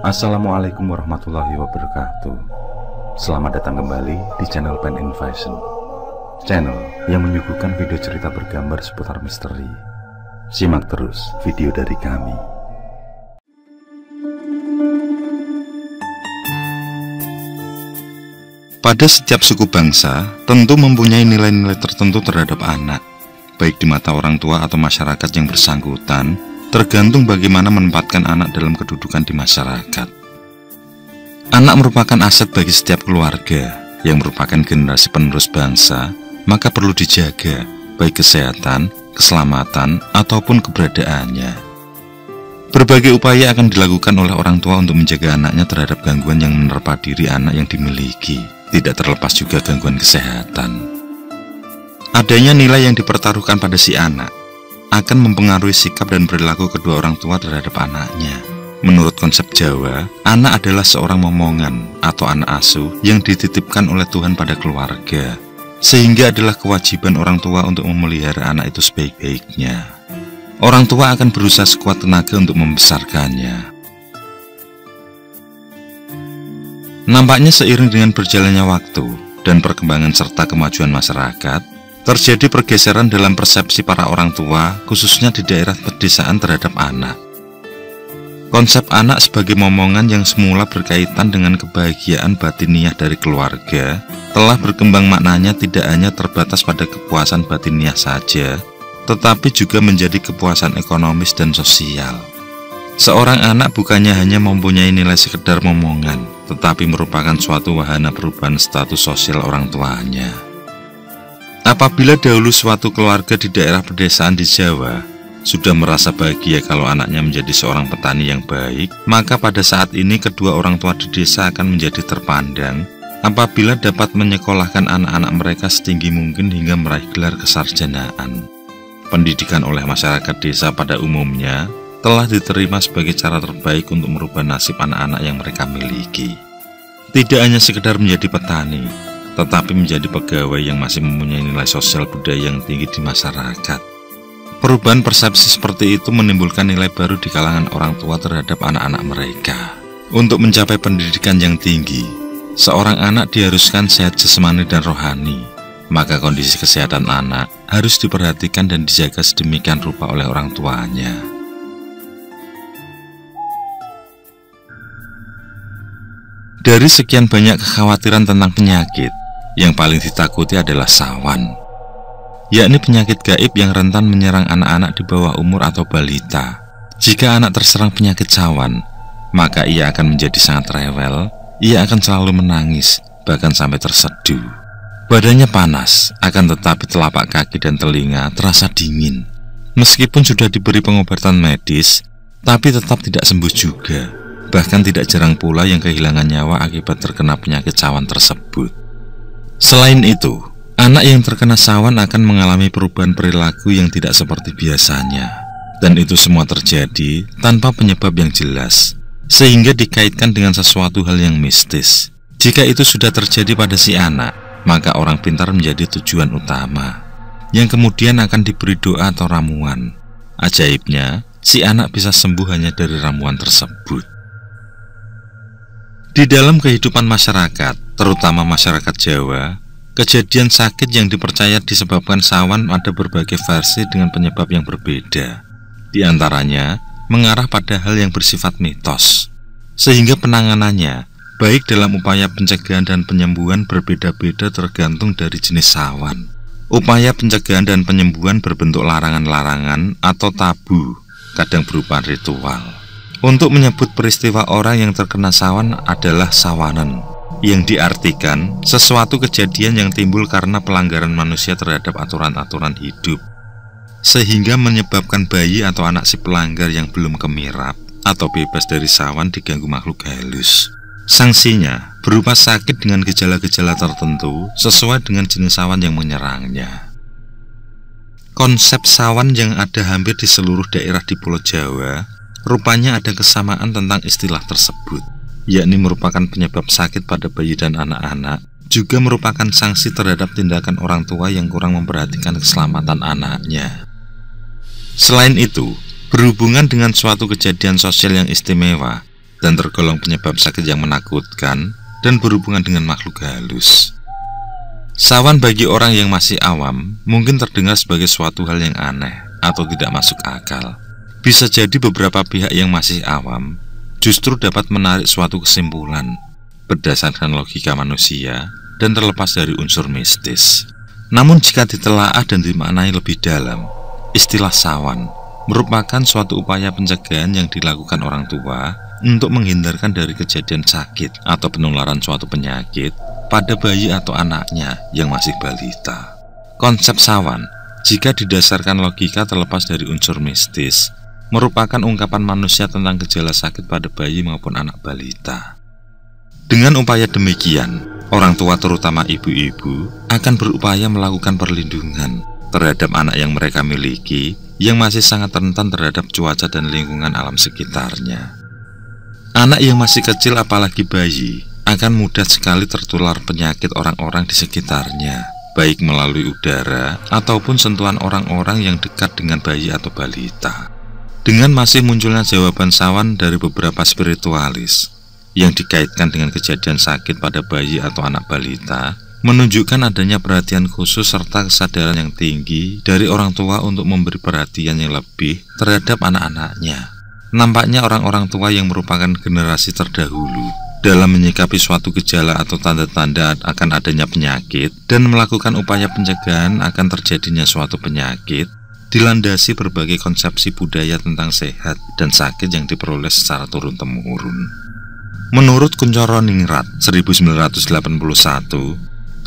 Assalamualaikum warahmatullahi wabarakatuh. Selamat datang kembali di channel Pen and Fashion, channel yang menyuguhkan video cerita bergambar seputar misteri. Simak terus video dari kami. Pada setiap suku bangsa tentu mempunyai nilai-nilai tertentu terhadap anak, baik di mata orang tua atau masyarakat yang bersangkutan, tergantung bagaimana menempatkan anak dalam kedudukan di masyarakat. Anak merupakan aset bagi setiap keluarga yang merupakan generasi penerus bangsa, maka perlu dijaga baik kesehatan, keselamatan, ataupun keberadaannya. Berbagai upaya akan dilakukan oleh orang tua untuk menjaga anaknya terhadap gangguan yang menerpa diri anak yang dimiliki, tidak terlepas juga gangguan kesehatan. Adanya nilai yang dipertaruhkan pada si anak akan mempengaruhi sikap dan perilaku kedua orang tua terhadap anaknya. Menurut konsep Jawa, anak adalah seorang momongan atau anak asuh yang dititipkan oleh Tuhan pada keluarga, sehingga adalah kewajiban orang tua untuk memelihara anak itu sebaik-baiknya. Orang tua akan berusaha sekuat tenaga untuk membesarkannya. Nampaknya seiring dengan berjalannya waktu dan perkembangan serta kemajuan masyarakat, terjadi pergeseran dalam persepsi para orang tua, khususnya di daerah pedesaan terhadap anak. Konsep anak sebagai momongan yang semula berkaitan dengan kebahagiaan batiniah dari keluarga, telah berkembang maknanya tidak hanya terbatas pada kepuasan batiniah saja, tetapi juga menjadi kepuasan ekonomis dan sosial. Seorang anak bukannya hanya mempunyai nilai sekedar momongan, tetapi merupakan suatu wahana perubahan status sosial orang tuanya. Apabila dahulu suatu keluarga di daerah pedesaan di Jawa sudah merasa bahagia kalau anaknya menjadi seorang petani yang baik, maka pada saat ini kedua orang tua di desa akan menjadi terpandang apabila dapat menyekolahkan anak-anak mereka setinggi mungkin hingga meraih gelar kesarjanaan. Pendidikan oleh masyarakat desa pada umumnya telah diterima sebagai cara terbaik untuk merubah nasib anak-anak yang mereka miliki. Tidak hanya sekedar menjadi petani, tetapi menjadi pegawai yang masih mempunyai nilai sosial budaya yang tinggi di masyarakat. Perubahan persepsi seperti itu menimbulkan nilai baru di kalangan orang tua terhadap anak-anak mereka. Untuk mencapai pendidikan yang tinggi, seorang anak diharuskan sehat jasmani dan rohani, maka kondisi kesehatan anak harus diperhatikan dan dijaga sedemikian rupa oleh orang tuanya. Dari sekian banyak kekhawatiran tentang penyakit, yang paling ditakuti adalah sawan, yakni penyakit gaib yang rentan menyerang anak-anak di bawah umur atau balita. Jika anak terserang penyakit sawan, maka ia akan menjadi sangat rewel, ia akan selalu menangis, bahkan sampai terseduh. Badannya panas, akan tetapi telapak kaki dan telinga terasa dingin. Meskipun sudah diberi pengobatan medis, tapi tetap tidak sembuh juga. Bahkan tidak jarang pula yang kehilangan nyawa akibat terkena penyakit sawan tersebut. Selain itu, anak yang terkena sawan akan mengalami perubahan perilaku yang tidak seperti biasanya. Dan itu semua terjadi tanpa penyebab yang jelas, sehingga dikaitkan dengan sesuatu hal yang mistis. Jika itu sudah terjadi pada si anak, maka orang pintar menjadi tujuan utama, yang kemudian akan diberi doa atau ramuan. Ajaibnya, si anak bisa sembuh hanya dari ramuan tersebut. Di dalam kehidupan masyarakat, terutama masyarakat Jawa, kejadian sakit yang dipercaya disebabkan sawan ada berbagai versi dengan penyebab yang berbeda. Di antaranya, mengarah pada hal yang bersifat mitos, sehingga penanganannya, baik dalam upaya pencegahan dan penyembuhan berbeda-beda tergantung dari jenis sawan. Upaya pencegahan dan penyembuhan berbentuk larangan-larangan atau tabu, kadang berupa ritual. Untuk menyebut peristiwa orang yang terkena sawan adalah sawanan, yang diartikan sesuatu kejadian yang timbul karena pelanggaran manusia terhadap aturan-aturan hidup, sehingga menyebabkan bayi atau anak si pelanggar yang belum kemirap atau bebas dari sawan diganggu makhluk halus. Sanksinya berupa sakit dengan gejala-gejala tertentu sesuai dengan jenis sawan yang menyerangnya. Konsep sawan yang ada hampir di seluruh daerah di Pulau Jawa, rupanya ada kesamaan tentang istilah tersebut, yakni merupakan penyebab sakit pada bayi dan anak-anak, juga merupakan sanksi terhadap tindakan orang tua yang kurang memperhatikan keselamatan anaknya. Selain itu, berhubungan dengan suatu kejadian sosial yang istimewa dan tergolong penyebab sakit yang menakutkan, dan berhubungan dengan makhluk halus. Sawan bagi orang yang masih awam mungkin terdengar sebagai suatu hal yang aneh atau tidak masuk akal. Bisa jadi beberapa pihak yang masih awam justru dapat menarik suatu kesimpulan berdasarkan logika manusia dan terlepas dari unsur mistis. Namun jika ditelaah dan dimaknai lebih dalam, istilah sawan merupakan suatu upaya pencegahan yang dilakukan orang tua untuk menghindarkan dari kejadian sakit atau penularan suatu penyakit pada bayi atau anaknya yang masih balita. Konsep sawan, jika didasarkan logika terlepas dari unsur mistis, merupakan ungkapan manusia tentang gejala sakit pada bayi maupun anak balita. Dengan upaya demikian, orang tua terutama ibu-ibu akan berupaya melakukan perlindungan terhadap anak yang mereka miliki yang masih sangat rentan terhadap cuaca dan lingkungan alam sekitarnya. Anak yang masih kecil apalagi bayi akan mudah sekali tertular penyakit orang-orang di sekitarnya, baik melalui udara ataupun sentuhan orang-orang yang dekat dengan bayi atau balita. Dengan masih munculnya jawaban sawan dari beberapa spiritualis yang dikaitkan dengan kejadian sakit pada bayi atau anak balita, menunjukkan adanya perhatian khusus serta kesadaran yang tinggi dari orang tua untuk memberi perhatian yang lebih terhadap anak-anaknya. Nampaknya orang-orang tua yang merupakan generasi terdahulu dalam menyikapi suatu gejala atau tanda-tanda akan adanya penyakit dan melakukan upaya pencegahan akan terjadinya suatu penyakit dilandasi berbagai konsepsi budaya tentang sehat dan sakit yang diperoleh secara turun-temurun. Menurut Kuncoro Ningrat 1981,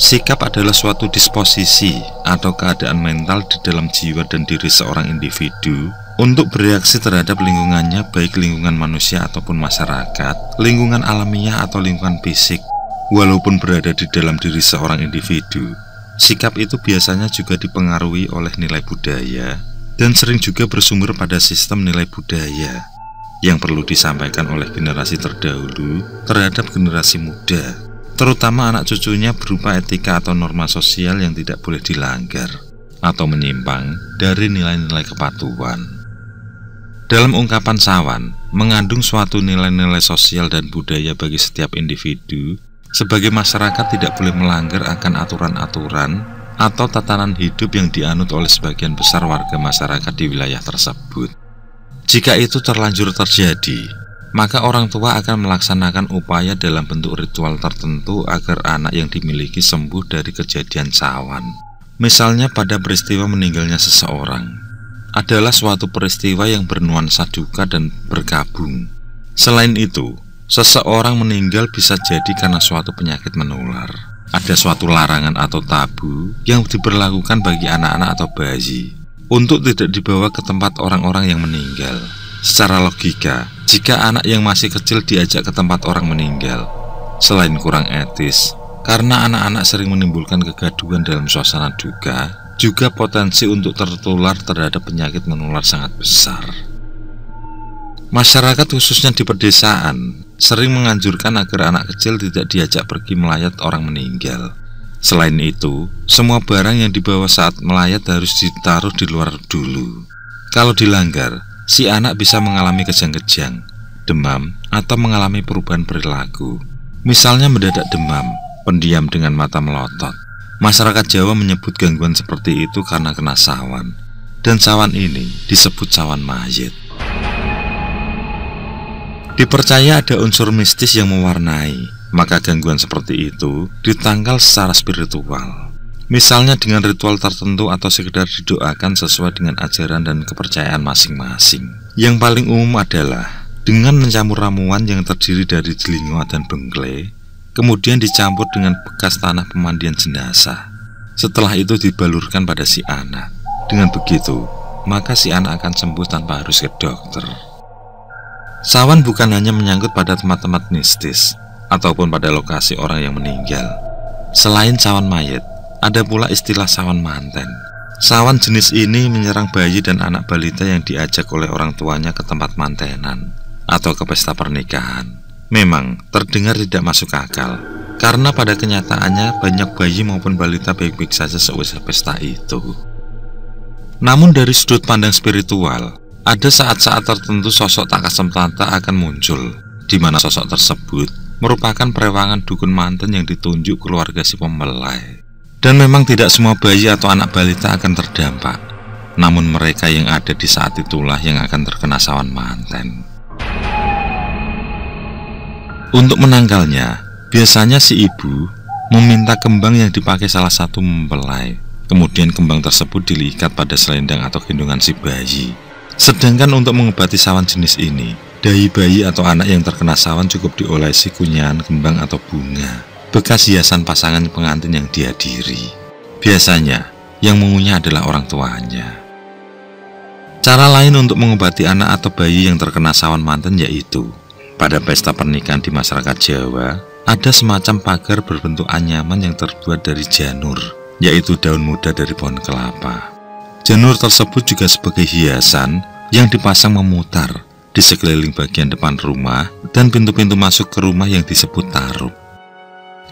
sikap adalah suatu disposisi atau keadaan mental di dalam jiwa dan diri seorang individu untuk bereaksi terhadap lingkungannya, baik lingkungan manusia ataupun masyarakat, lingkungan alamiah atau lingkungan fisik. Walaupun berada di dalam diri seorang individu, sikap itu biasanya juga dipengaruhi oleh nilai budaya dan sering juga bersumber pada sistem nilai budaya yang perlu disampaikan oleh generasi terdahulu terhadap generasi muda, terutama anak cucunya, berupa etika atau norma sosial yang tidak boleh dilanggar atau menyimpang dari nilai-nilai kepatuhan. Dalam ungkapan sawan, mengandung suatu nilai-nilai sosial dan budaya bagi setiap individu. Sebagai masyarakat tidak boleh melanggar akan aturan-aturan atau tatanan hidup yang dianut oleh sebagian besar warga masyarakat di wilayah tersebut. Jika itu terlanjur terjadi, maka orang tua akan melaksanakan upaya dalam bentuk ritual tertentu agar anak yang dimiliki sembuh dari kejadian sawan. Misalnya pada peristiwa meninggalnya seseorang, adalah suatu peristiwa yang bernuansa duka dan berkabung. Selain itu, seseorang meninggal bisa jadi karena suatu penyakit menular. Ada suatu larangan atau tabu yang diberlakukan bagi anak-anak atau bayi untuk tidak dibawa ke tempat orang-orang yang meninggal. Secara logika, jika anak yang masih kecil diajak ke tempat orang meninggal, selain kurang etis, karena anak-anak sering menimbulkan kegaduhan dalam suasana duka, juga potensi untuk tertular terhadap penyakit menular sangat besar. Masyarakat khususnya di pedesaan sering menganjurkan agar anak kecil tidak diajak pergi melayat orang meninggal. Selain itu, semua barang yang dibawa saat melayat harus ditaruh di luar dulu. Kalau dilanggar, si anak bisa mengalami kejang-kejang, demam, atau mengalami perubahan perilaku. Misalnya mendadak demam, pendiam dengan mata melotot. Masyarakat Jawa menyebut gangguan seperti itu karena kena sawan, dan sawan ini disebut sawan mayit. Dipercaya ada unsur mistis yang mewarnai, maka gangguan seperti itu ditangkal secara spiritual. Misalnya dengan ritual tertentu atau sekedar didoakan sesuai dengan ajaran dan kepercayaan masing-masing. Yang paling umum adalah dengan mencampur ramuan yang terdiri dari delingo dan bengklai, kemudian dicampur dengan bekas tanah pemandian jenazah. Setelah itu dibalurkan pada si anak. Dengan begitu, maka si anak akan sembuh tanpa harus ke dokter. Sawan bukan hanya menyangkut pada tempat-tempat mistis ataupun pada lokasi orang yang meninggal. Selain sawan mayat, ada pula istilah sawan manten. Sawan jenis ini menyerang bayi dan anak balita yang diajak oleh orang tuanya ke tempat mantenan atau ke pesta pernikahan. Memang terdengar tidak masuk akal, karena pada kenyataannya banyak bayi maupun balita baik-baik saja seusai pesta itu. Namun dari sudut pandang spiritual, Ada saat-saat tertentu sosok tak kasat mata akan muncul, di mana sosok tersebut merupakan perewangan dukun manten yang ditunjuk keluarga si pembelai. Dan memang tidak semua bayi atau anak balita akan terdampak, namun mereka yang ada di saat itulah yang akan terkena sawan manten. Untuk menangkalnya, biasanya si ibu meminta kembang yang dipakai salah satu mempelai. Kemudian kembang tersebut diikat pada selendang atau gendongan si bayi. Sedangkan untuk mengobati sawan jenis ini, dahi bayi atau anak yang terkena sawan cukup diolesi kunyahan kembang atau bunga, bekas hiasan pasangan pengantin yang dihadiri. Biasanya, yang mengunyah adalah orang tuanya. Cara lain untuk mengobati anak atau bayi yang terkena sawan manten yaitu, pada pesta pernikahan di masyarakat Jawa, ada semacam pagar berbentuk anyaman yang terbuat dari janur, yaitu daun muda dari pohon kelapa. Janur tersebut juga sebagai hiasan yang dipasang memutar di sekeliling bagian depan rumah dan pintu-pintu masuk ke rumah yang disebut tarup.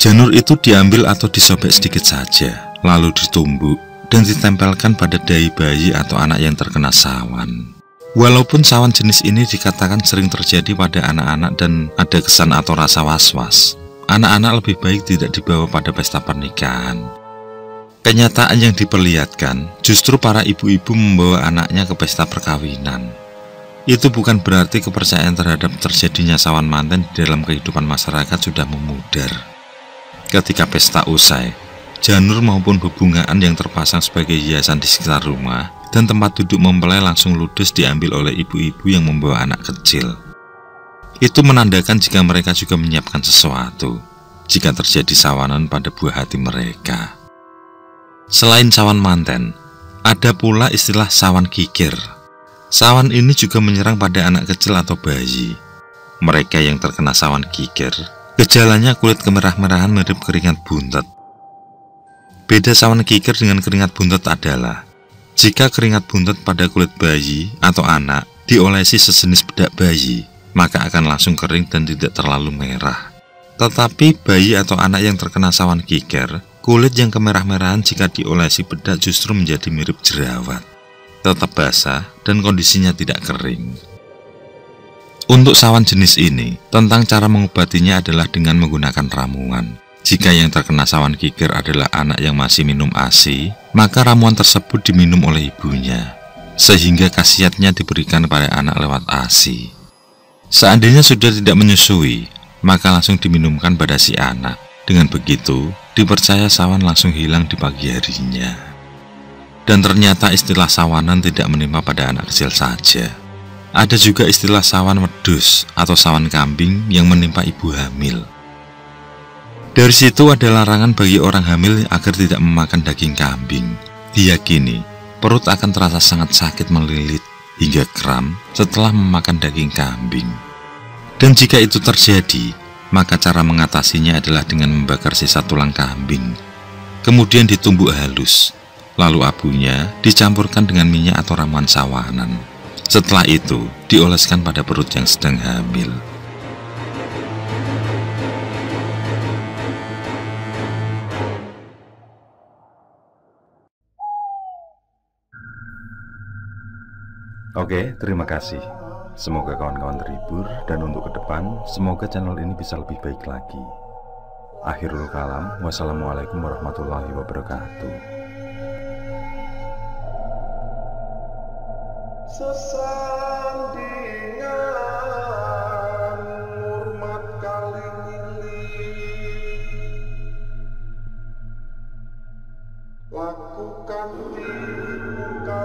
Janur itu diambil atau disobek sedikit saja, lalu ditumbuk dan ditempelkan pada dahi bayi atau anak yang terkena sawan. Walaupun sawan jenis ini dikatakan sering terjadi pada anak-anak dan ada kesan atau rasa was-was, anak-anak lebih baik tidak dibawa pada pesta pernikahan. Kenyataan yang diperlihatkan justru para ibu-ibu membawa anaknya ke pesta perkawinan. Itu bukan berarti kepercayaan terhadap terjadinya sawan manten di dalam kehidupan masyarakat sudah memudar. Ketika pesta usai, janur maupun bebungaan yang terpasang sebagai hiasan di sekitar rumah dan tempat duduk mempelai langsung ludes diambil oleh ibu-ibu yang membawa anak kecil. Itu menandakan jika mereka juga menyiapkan sesuatu jika terjadi sawanan pada buah hati mereka. Selain sawan manten, ada pula istilah sawan kikir. Sawan ini juga menyerang pada anak kecil atau bayi. Mereka yang terkena sawan kikir, gejalanya kulit kemerah-merahan mirip keringat buntet. Beda sawan kikir dengan keringat buntet adalah, jika keringat buntet pada kulit bayi atau anak diolesi sejenis bedak bayi, maka akan langsung kering dan tidak terlalu merah. Tetapi bayi atau anak yang terkena sawan kikir, kulit yang kemerah-merahan jika diolesi bedak justru menjadi mirip jerawat, tetap basah dan kondisinya tidak kering. Untuk sawan jenis ini, tentang cara mengobatinya adalah dengan menggunakan ramuan. Jika yang terkena sawan kikir adalah anak yang masih minum ASI, maka ramuan tersebut diminum oleh ibunya, sehingga khasiatnya diberikan pada anak lewat ASI. Seandainya sudah tidak menyusui, maka langsung diminumkan pada si anak. Dengan begitu, dipercaya sawan langsung hilang di pagi harinya. Dan ternyata istilah sawanan tidak menimpa pada anak kecil saja. Ada juga istilah sawan wedhus atau sawan kambing yang menimpa ibu hamil. Dari situ ada larangan bagi orang hamil agar tidak memakan daging kambing. Diyakini, perut akan terasa sangat sakit melilit hingga kram setelah memakan daging kambing. Dan jika itu terjadi, maka cara mengatasinya adalah dengan membakar sisa tulang kambing, kemudian ditumbuk halus, lalu abunya dicampurkan dengan minyak atau ramuan sawanan. Setelah itu, dioleskan pada perut yang sedang hamil. Oke, terima kasih. Semoga kawan-kawan terhibur, dan untuk ke depan, semoga channel ini bisa lebih baik lagi. Akhirul kalam, wassalamualaikum warahmatullahi wabarakatuh. Sesandingan hormat kali lakukan di muka